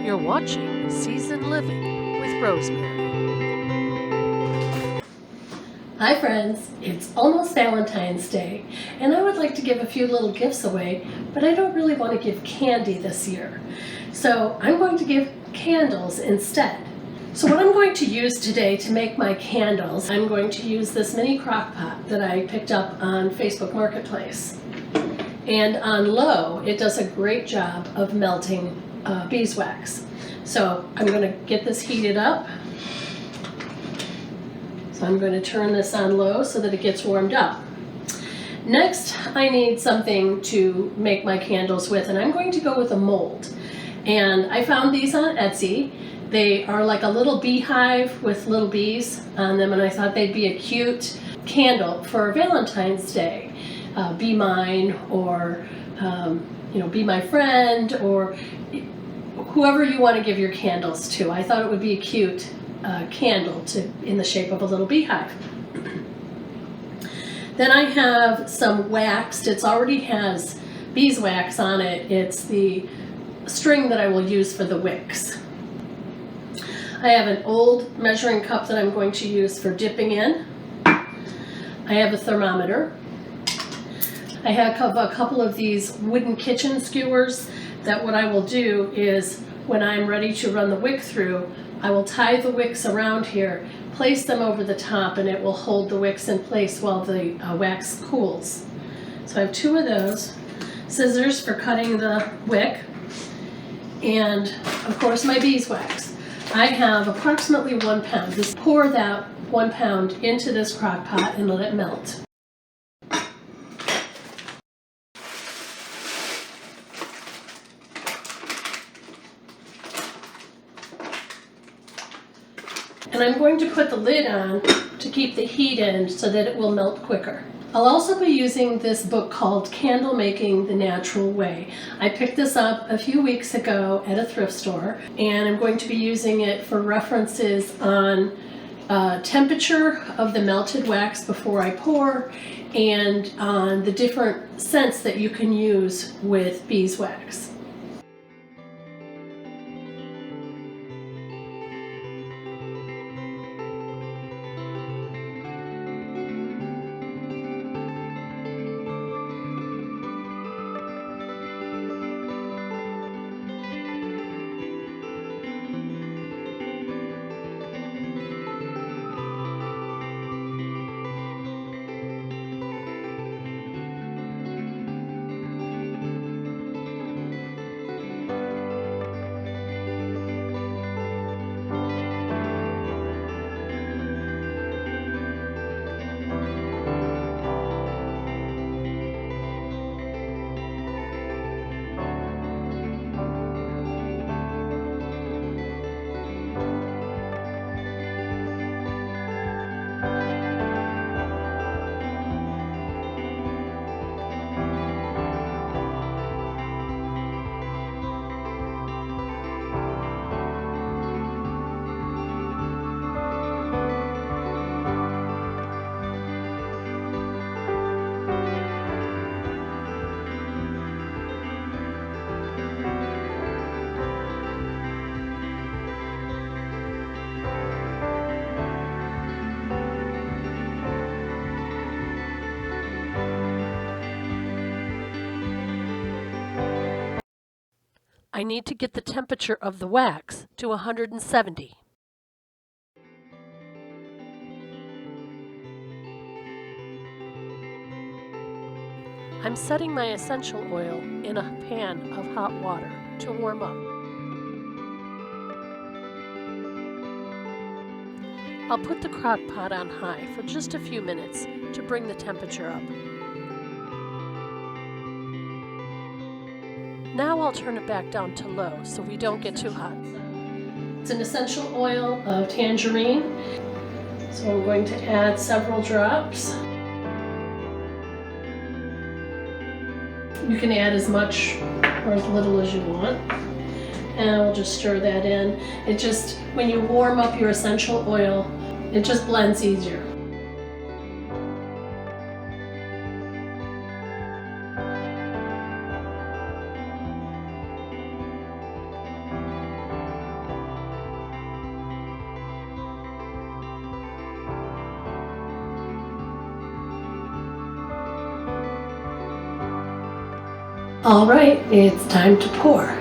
You're watching Seasoned Living with Rosemary. Hi friends, it's almost Valentine's Day, and I would like to give a few little gifts away, but I don't really want to give candy this year. So I'm going to give candles instead. So what I'm going to use today to make my candles, I'm going to use this mini crock pot that I picked up on Facebook Marketplace. And on low, it does a great job of melting beeswax. So I'm going to get this heated up. So I'm going to turn this on low so that it gets warmed up. Next, I need something to make my candles with, and I'm going to go with a mold. And I found these on Etsy. They are like a little beehive with little bees on them, and I thought they'd be a cute candle for Valentine's Day. Be mine, or be my friend, or whoever you want to give your candles to. I thought it would be a cute candle in the shape of a little beehive. Then I have some waxed. It already has beeswax on it. It's the string that I will use for the wicks. I have an old measuring cup that I'm going to use for dipping in. I have a thermometer. I have a couple of these wooden kitchen skewers that what I will do is when I'm ready to run the wick through, I will tie the wicks around here, place them over the top, and it will hold the wicks in place while the wax cools. So I have two of those, scissors for cutting the wick, and of course my beeswax. I have approximately 1 pound. Just pour that 1 pound into this crock pot and let it melt. And I'm going to put the lid on to keep the heat in so that it will melt quicker. I'll also be using this book called Candle Making the Natural Way. I picked this up a few weeks ago at a thrift store, and I'm going to be using it for references on temperature of the melted wax before I pour, and on the different scents that you can use with beeswax. I need to get the temperature of the wax to 170. I'm setting my essential oil in a pan of hot water to warm up. I'll put the crock pot on high for just a few minutes to bring the temperature up. Now I'll turn it back down to low so we don't get too hot. It's an essential oil of tangerine, so I'm going to add several drops. You can add as much or as little as you want, and we'll just stir that in. It just, when you warm up your essential oil, it just blends easier. All right, it's time to pour. All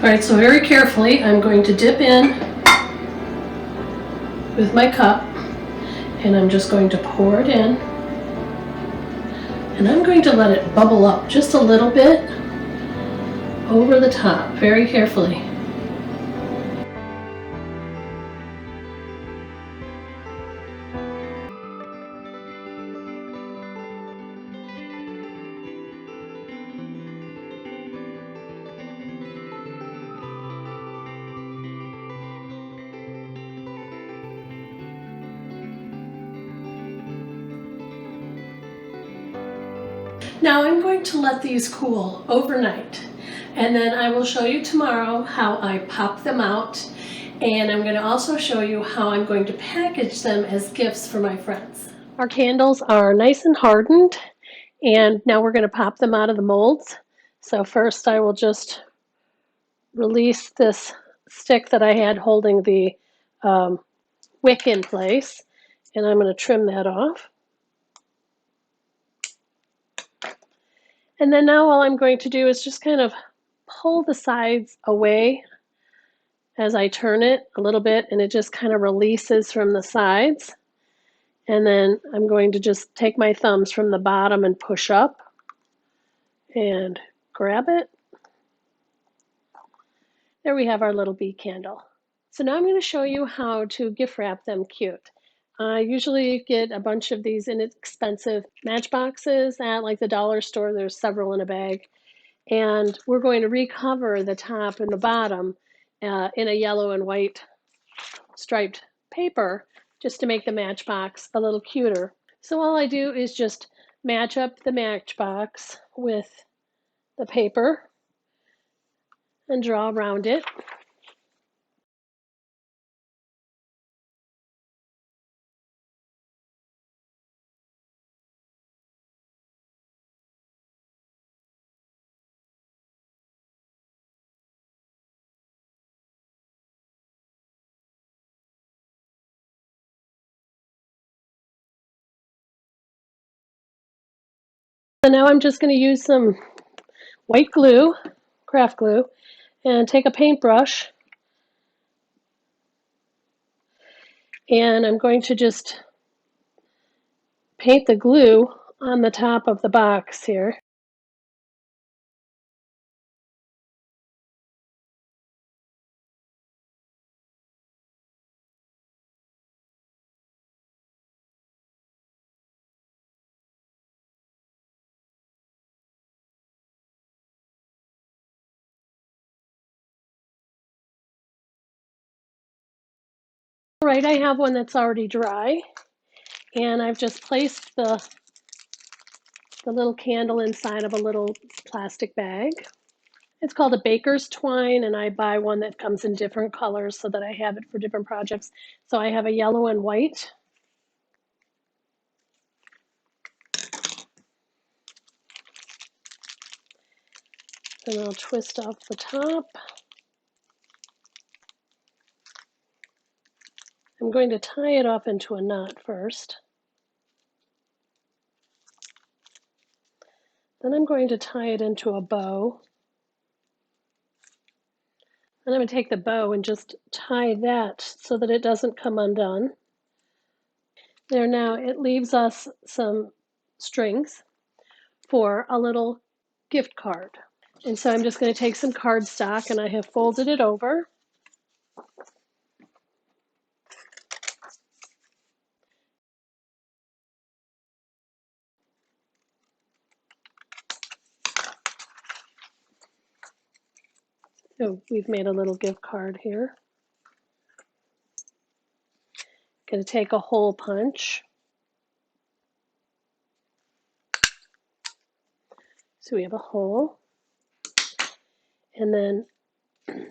right, so very carefully, I'm going to dip in with my cup, and I'm just going to pour it in. And I'm going to let it bubble up just a little bit over the top, very carefully. Now I'm going to let these cool overnight, and then I will show you tomorrow how I pop them out, and I'm going to also show you how I'm going to package them as gifts for my friends. Our candles are nice and hardened, and now we're going to pop them out of the molds. So first I will just release this stick that I had holding the wick in place, and I'm going to trim that off. And then now all I'm going to do is just kind of pull the sides away as I turn it a little bit, and it just kind of releases from the sides. And then I'm going to just take my thumbs from the bottom and push up and grab it. There we have our little bee candle. So now I'm going to show you how to gift wrap them cute. I usually get a bunch of these inexpensive matchboxes at like the dollar store. There's several in a bag. And we're going to recover the top and the bottom in a yellow and white striped paper just to make the matchbox a little cuter. So all I do is just match up the matchbox with the paper and draw around it. So now I'm just going to use some white glue, craft glue, and take a paintbrush, and I'm going to just paint the glue on the top of the box here. All right, I have one that's already dry, and I've just placed the little candle inside of a little plastic bag. It's called a baker's twine, and I buy one that comes in different colors so that I have it for different projects. So I have a yellow and white. And I'll twist off the top. I'm going to tie it up into a knot first. Then I'm going to tie it into a bow. And I'm going to take the bow and just tie that so that it doesn't come undone. There, now it leaves us some strings for a little gift card. And so I'm just going to take some cardstock, and I have folded it over. So we've made a little gift card here. Going to take a hole punch. So we have a hole. And then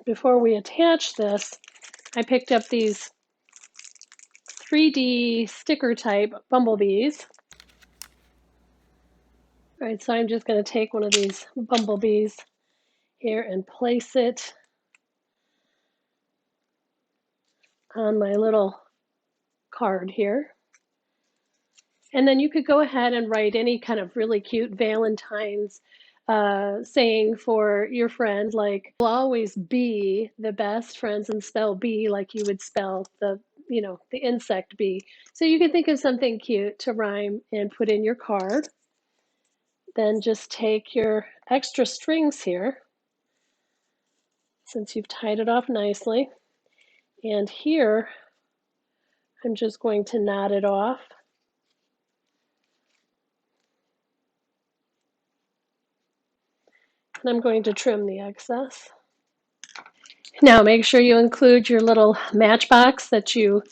before we attach this, I picked up these 3D sticker type bumblebees. All right, so I'm just going to take one of these bumblebees here and place it on my little card here. And then you could go ahead and write any kind of really cute Valentine's saying for your friend, like, we'll always be the best friends, and spell bee like you would spell the insect bee. So you can think of something cute to rhyme and put in your card. Then just take your extra strings here, since you've tied it off nicely. And here, I'm just going to knot it off. And I'm going to trim the excess. Now make sure you include your little matchbox that you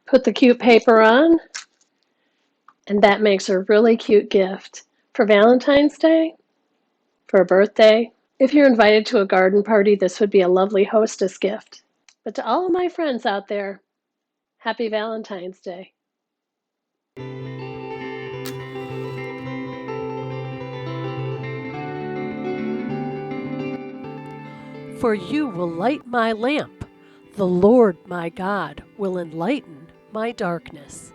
put the cute paper on. And that makes a really cute gift for Valentine's Day, for a birthday. If you're invited to a garden party, this would be a lovely hostess gift. But to all of my friends out there, happy Valentine's Day. For you will light my lamp. The Lord my God will enlighten my darkness.